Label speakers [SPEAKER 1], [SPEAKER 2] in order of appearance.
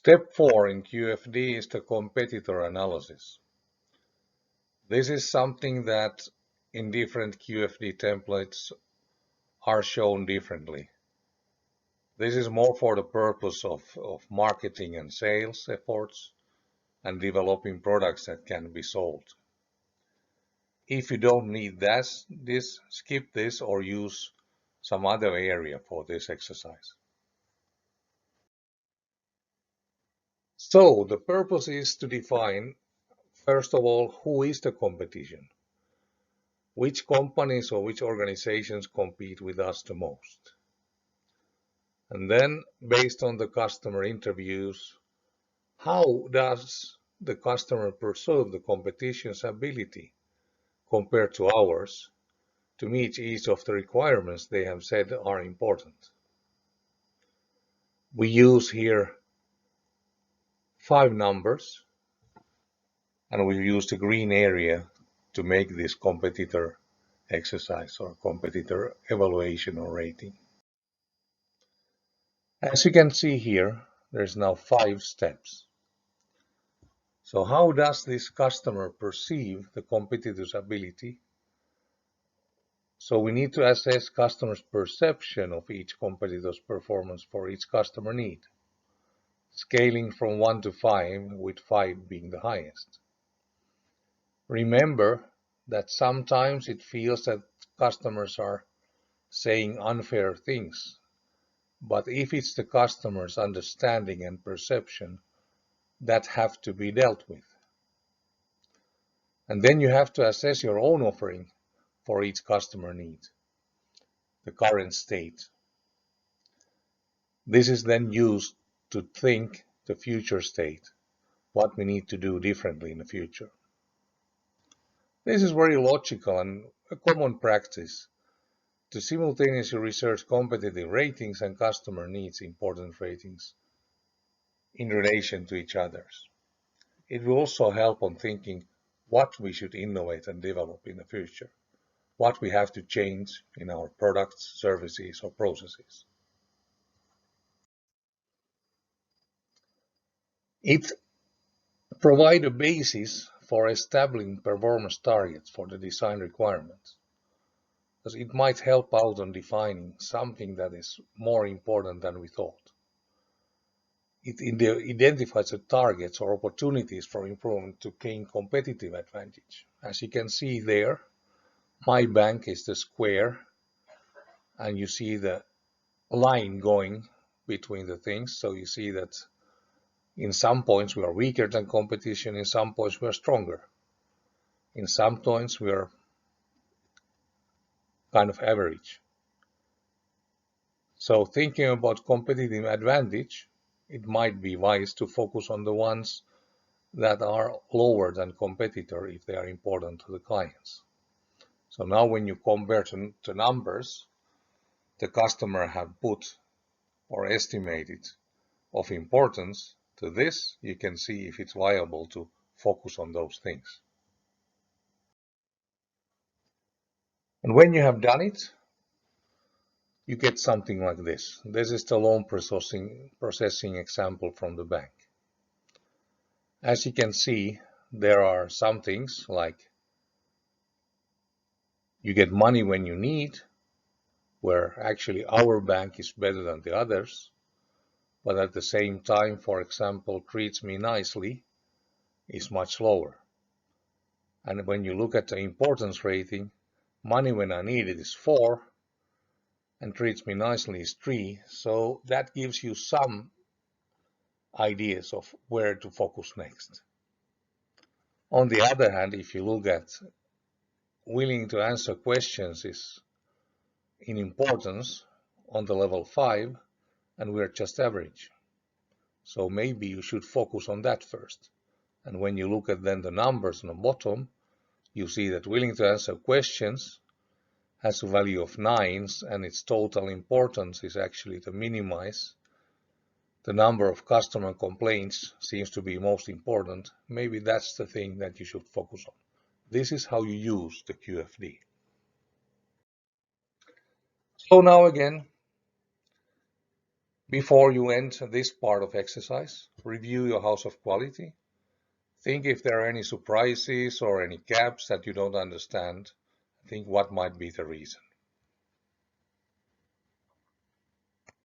[SPEAKER 1] Step 4 in QFD is the competitor analysis. This is something that in different QFD templates are shown differently. This is more for the purpose of marketing and sales efforts and developing products that can be sold. If you don't need this, skip this or use some other area for this exercise. So the purpose is to define, first of all, who is the competition? Which companies or which organizations compete with us the most? And then, based on the customer interviews, how does the customer perceive the competition's ability compared to ours to meet each of the requirements they have said are important? We use here 5 numbers, and we use the green area to make this competitor exercise or competitor evaluation or rating. As you can see here, there's now 5 steps. So how does this customer perceive the competitor's ability? So we need to assess customers' perception of each competitor's performance for each customer need, scaling from 1 to 5, with 5 being the highest. Remember that sometimes it feels that customers are saying unfair things, but if it's the customer's understanding and perception, that have to be dealt with. And then you have to assess your own offering for each customer need, the current state. This is then used to think the future state, what we need to do differently in the future. This is very logical and a common practice to simultaneously research competitive ratings and customer needs important ratings in relation to each other. It will also help on thinking what we should innovate and develop in the future, what we have to change in our products, services, or processes. It provides a basis for establishing performance targets for the design requirements, because it might help out on defining something that is more important than we thought. It identifies the targets or opportunities for improvement to gain competitive advantage. As you can see there, my bank is the square, and you see the line going between the things. So you see that in some points we are weaker than competition, in some points we are stronger. In some points we are kind of average. So thinking about competitive advantage, it might be wise to focus on the ones that are lower than competitor if they are important to the clients. So now when you compare to numbers the customer have put or estimated of importance to this, you can see if it's viable to focus on those things. And when you have done it, you get something like this. This is the loan processing example from the bank. As you can see, there are some things like you get money when you need, where actually our bank is better than the others, but at the same time, for example, treats me nicely is much lower. And when you look at the importance rating, money when I need it is 4, and treats me nicely is 3, so that gives you some ideas of where to focus next. On the other hand, if you look at willing to answer questions is in importance on the level 5, and we're just average. So maybe you should focus on that first. And when you look at then the numbers on the bottom, you see that willing to answer questions has a value of 9, and its total importance is actually to minimize the number of customer complaints seems to be most important. Maybe that's the thing that you should focus on. This is how you use the QFD. So now again, Before you end this part of exercise, review your house of quality. Think if there are any surprises or any gaps that you don't understand. Think what might be the reason.